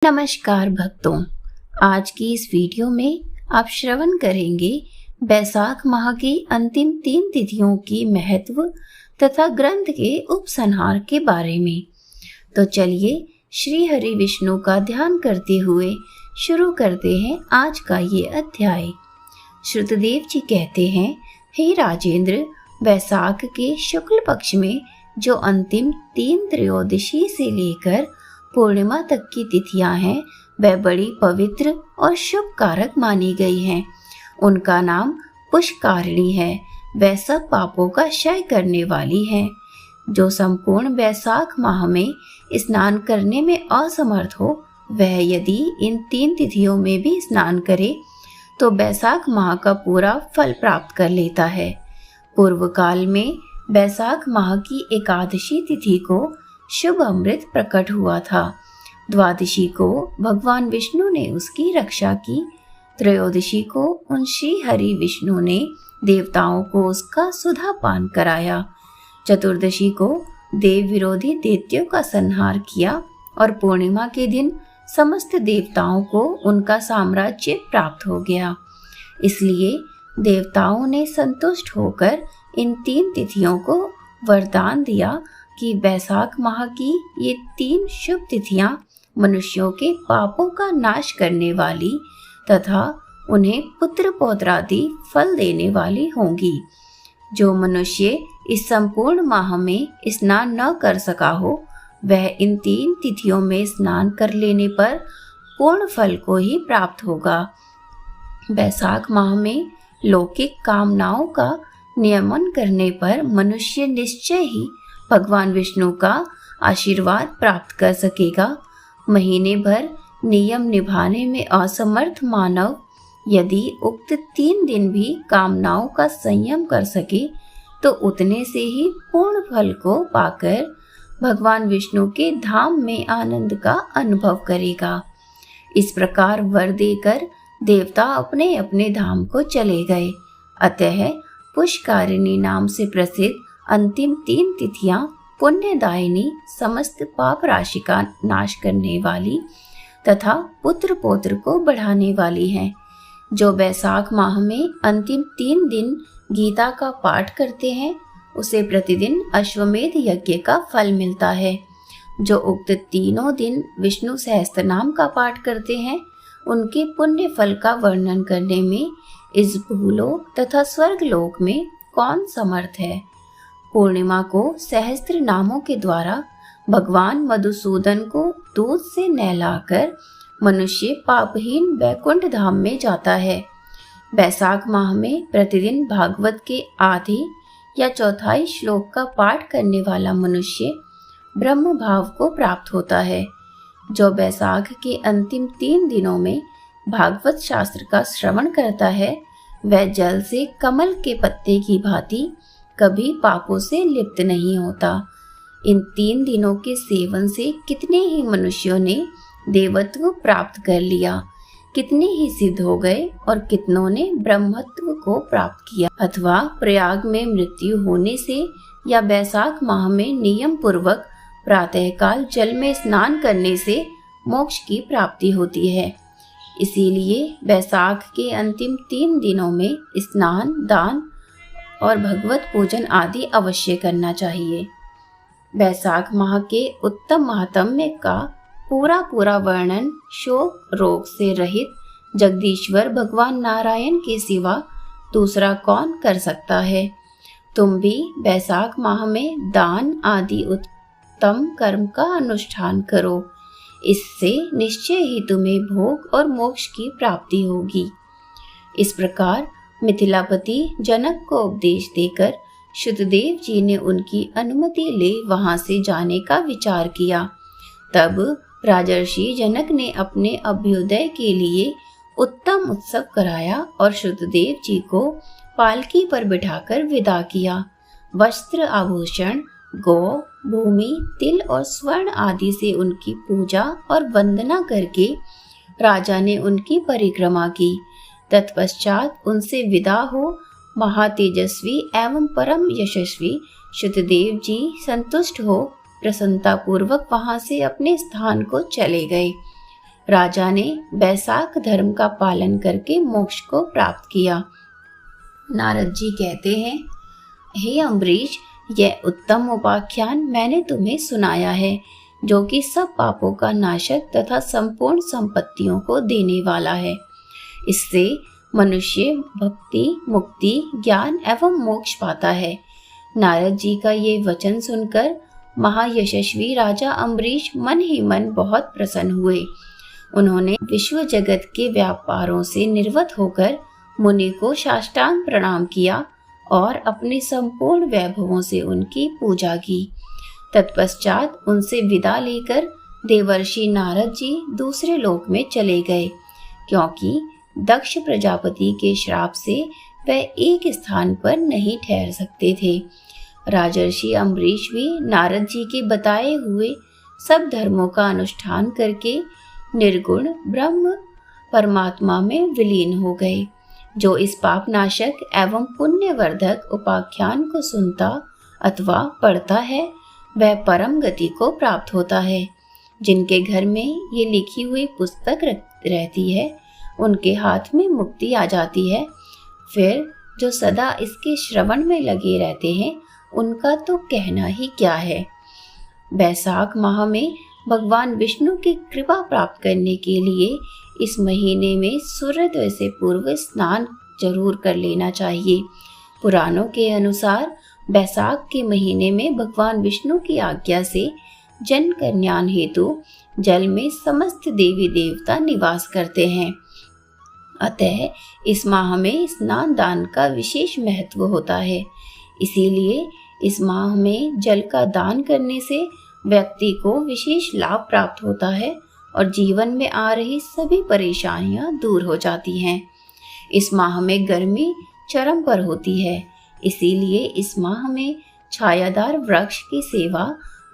नमस्कार भक्तों, आज की इस वीडियो में आप श्रवण करेंगे बैसाख माह की अंतिम 3 तिथियों की महत्व तथा ग्रंथ के उपसंहार के बारे में। तो चलिए श्री हरि विष्णु का ध्यान करते हुए शुरू करते हैं आज का ये अध्याय। श्रुतदेव जी कहते हैं, हे राजेंद्र, बैसाख के शुक्ल पक्ष में जो अंतिम 3 त्रयोदशी से लेकर पूर्णिमा तक की तिथियां हैं, वह बड़ी पवित्र और शुभ कारक मानी गई हैं। उनका नाम पुष्कारिणी है। वह सब पापों का क्षय करने वाली है। जो संपूर्ण बैसाख माह में स्नान करने में असमर्थ हो, वह यदि इन 3 तिथियों में भी स्नान करे तो बैसाख माह का पूरा फल प्राप्त कर लेता है। पूर्व काल में बैसाख माह की एकादशी तिथि को शुभ अमृत प्रकट हुआ था। द्वादशी को भगवान विष्णु ने उसकी रक्षा की। त्रयोदशी को उन श्री हरि विष्णु ने देवताओं को उसका सुधा पान कराया। चतुर्दशी को देव विरोधी दैत्यों का संहार किया और पूर्णिमा के दिन समस्त देवताओं को उनका साम्राज्य प्राप्त हो गया। इसलिए देवताओं ने संतुष्ट होकर इन 3 तिथियों को वरदान दिया कि बैसाख माह की ये 3 शुभ तिथियां मनुष्यों के पापों का नाश करने वाली तथा उन्हें पुत्र पौत्रादि फल देने वाली होंगी। जो मनुष्य इस संपूर्ण माह में स्नान न कर सका हो, वह इन 3 तिथियों में स्नान कर लेने पर पूर्ण फल को ही प्राप्त होगा। बैसाख माह में लौकिक कामनाओं का नियमन करने पर मनुष्य निश्चय ही भगवान विष्णु का आशीर्वाद प्राप्त कर सकेगा। महीने भर नियम निभाने में असमर्थ मानव यदि उक्त 3 दिन भी कामनाओं का संयम कर सके तो उतने से ही पूर्ण फल को पाकर भगवान विष्णु के धाम में आनंद का अनुभव करेगा। इस प्रकार वर देकर देवता अपने अपने धाम को चले गए। अतः पुष्कारिणी नाम से प्रसिद्ध अंतिम 3 तिथियां पुण्यदायिनी, समस्त पाप राशि का नाश करने वाली तथा पुत्र पौत्र को बढ़ाने वाली हैं। जो बैसाख माह में अंतिम 3 दिन गीता का पाठ करते हैं, उसे प्रतिदिन अश्वमेध यज्ञ का फल मिलता है। जो उक्त तीनों दिन विष्णु सहस्त्रनाम का पाठ करते हैं, उनके पुण्य फल का वर्णन करने में इस भूलोक तथा स्वर्गलोक में कौन समर्थ है। पूर्णिमा को सहस्त्र नामों के द्वारा भगवान मधुसूदन को दूध से नहलाकर मनुष्य पापहीन वैकुंठ धाम में जाता है। बैसाख माह में प्रतिदिन भागवत के आधे या चौथाई श्लोक का पाठ करने वाला मनुष्य ब्रह्म भाव को प्राप्त होता है। जो बैसाख के अंतिम 3 दिनों में भागवत शास्त्र का श्रवण करता है, वह जल से कमल के पत्ते की भांति कभी पापों से लिप्त नहीं होता। इन 3 दिनों के सेवन से कितने ही मनुष्यों ने देवत्व प्राप्त कर लिया, कितने ही सिद्ध हो गए और कितनों ने ब्रह्मत्व को प्राप्त किया। अथवा प्रयाग में मृत्यु होने से या बैसाख माह में नियम पूर्वक प्रातःकाल जल में स्नान करने से मोक्ष की प्राप्ति होती है। इसीलिए बैसाख के अंतिम 3 दिनों में स्नान, दान और भगवत पूजन आदि अवश्य करना चाहिए। बैसाख माह के उत्तम महात्म्य का पूरा वर्णन शोक रोग से रहित जगदीश्वर भगवान नारायण के सिवा दूसरा कौन कर सकता है। तुम भी बैसाख माह में दान आदि उत्तम कर्म का अनुष्ठान करो। इससे निश्चय ही तुम्हें भोग और मोक्ष की प्राप्ति होगी। इस प्रकार मिथिलापति जनक को उपदेश देकर शुद्धदेव जी ने उनकी अनुमति ले वहां से जाने का विचार किया। तब राजर्षि जनक ने अपने अभ्युदय के लिए उत्तम उत्सव कराया और शुद्धदेव जी को पालकी पर बिठाकर विदा किया। वस्त्र, आभूषण, गौ, भूमि, तिल और स्वर्ण आदि से उनकी पूजा और वंदना करके राजा ने उनकी परिक्रमा की। तत्पश्चात उनसे विदा हो महातेजस्वी एवं परम यशस्वी शुद्धदेव जी संतुष्ट हो प्रसन्नता पूर्वक वहां से अपने स्थान को चले गए। राजा ने बैसाख धर्म का पालन करके मोक्ष को प्राप्त किया। नारद जी कहते हैं, हे अम्बरीश, यह उत्तम उपाख्यान मैंने तुम्हें सुनाया है, जो कि सब पापों का नाशक तथा संपूर्ण संपत्तियों को देने वाला है। इससे मनुष्य भक्ति, मुक्ति, ज्ञान एवं मोक्ष पाता है। नारद जी का ये वचन सुनकर महायशस्वी राजा अम्बरीश मन ही मन बहुत प्रसन्न हुए। उन्होंने विश्व जगत के व्यापारों से निर्वत होकर मुनि को साष्टांग प्रणाम किया और अपने संपूर्ण वैभवों से उनकी पूजा की। तत्पश्चात उनसे विदा लेकर देवर्षि नारद जी दूसरे लोक में चले गए, क्योंकि दक्ष प्रजापति के श्राप से वह एक स्थान पर नहीं ठहर सकते थे। राजर्षि अम्बरीश भी नारद जी के बताए हुए सब धर्मों का अनुष्ठान करके निर्गुण ब्रह्म परमात्मा में विलीन हो गए। जो इस पाप नाशक एवं पुण्यवर्धक उपाख्यान को सुनता अथवा पढ़ता है, वह परम गति को प्राप्त होता है। जिनके घर में ये लिखी हुई पुस्तक रहती है, उनके हाथ में मुक्ति आ जाती है। फिर जो सदा इसके श्रवण में लगे रहते हैं, उनका तो कहना ही क्या है। बैसाख माह में भगवान विष्णु की कृपा प्राप्त करने के लिए इस महीने में सूर्योदय से पूर्व स्नान जरूर कर लेना चाहिए। पुराणों के अनुसार बैसाख के महीने में भगवान विष्णु की आज्ञा से जन कल्याण हेतु जल में समस्त देवी देवता निवास करते हैं। अतः इस माह में स्नान दान का विशेष महत्व होता है। इसीलिए इस माह में जल का दान करने से व्यक्ति को विशेष लाभ प्राप्त होता है और जीवन में आ रही सभी परेशानियां दूर हो जाती हैं। इस माह में गर्मी चरम पर होती है, इसीलिए इस माह में छायादार वृक्ष की सेवा,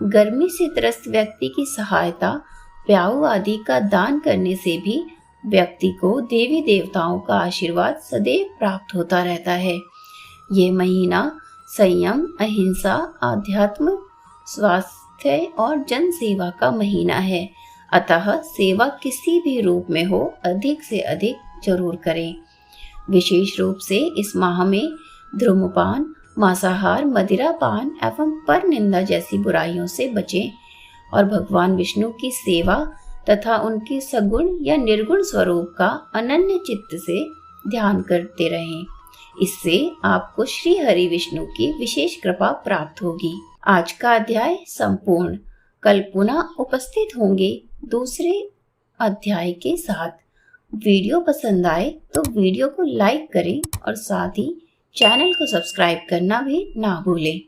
गर्मी से त्रस्त व्यक्ति की सहायता, प्याऊ आदि का दान करने से भी व्यक्ति को देवी देवताओं का आशीर्वाद सदैव प्राप्त होता रहता है। ये महीना संयम, अहिंसा, आध्यात्म, स्वास्थ्य और जन सेवा का महीना है। अतः सेवा किसी भी रूप में हो, अधिक से अधिक जरूर करें। विशेष रूप से इस माह में धूम्रपान, मांसाहार, मदिरापान एवं पर निंदा जैसी बुराइयों से बचें और भगवान विष्णु की सेवा तथा उनके सगुण या निर्गुण स्वरूप का अनन्य चित्त से ध्यान करते रहें। इससे आपको श्री हरि विष्णु की विशेष कृपा प्राप्त होगी। आज का अध्याय संपूर्ण। कल पुनः उपस्थित होंगे दूसरे अध्याय के साथ। वीडियो पसंद आए तो वीडियो को लाइक करें और साथ ही चैनल को सब्सक्राइब करना भी ना भूलें।